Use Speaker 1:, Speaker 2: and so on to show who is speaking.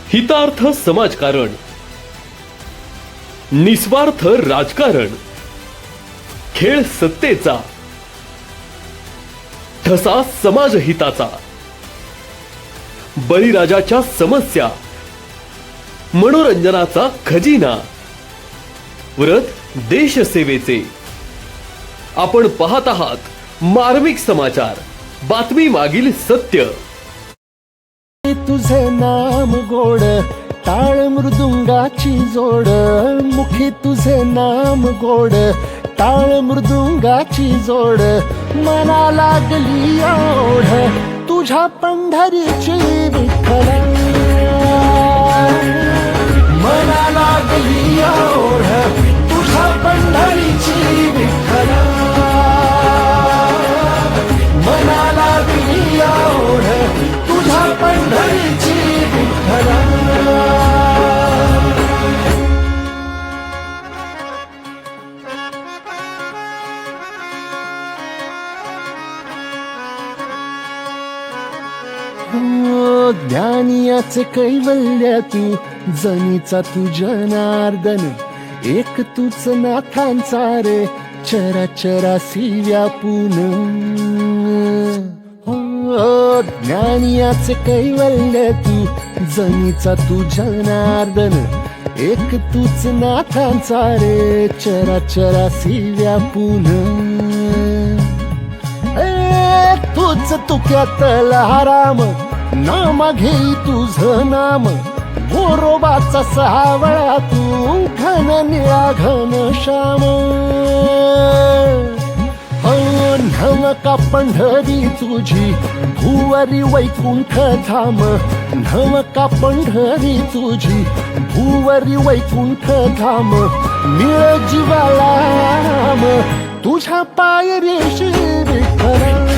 Speaker 1: हितार्थ समाजकारण, निस्वार्थ राजकारण, खेळ सत्तेचा, ठसा समाजहिताचा, बळीराजाच्या समस्या, मनोरंजनाचा खजिना, व्रत देशसेवेचे. आपण पाहत आहात मार्मिक समाचार, बातमी मागील सत्य.
Speaker 2: तुझे नाम गोड, टाळ मृदुंगाची जोड, मुखी तुझे नाम गोड, टाळ मृदुंगाची जोड, मना लागली ओढ तुझ्या पंढरीची विठ्ठला, मना लागली ओढ तुझ्या पंढरीची विठ्ठला, मना लागली ओढ तुझ्या पंढरीची विठ्ठला. ज्ञानियाचे कैवल्य तू, जनीचा तू जनार्दन, एक तूच नाथांचा रे, चराचरासी व्यापून. ज्ञानियाचे कैवल्य तू, जनीचा तू जनार्दन, एक तूच नाथांचा रे, चराचरासी व्यापून. तूच तुक्यातला राम, नाम घेई तुझं नाम, गोरोबाचा सावळा तू, घन निळा घन श्याम. नवका पंढरी तुझी, भुवरी वैकुंठ धाम, नवका पंढरी तुझी, भुवरी वैकुंठ धाम, मिळ जीवाला तुझ्या पायरीशी विठ्ठला.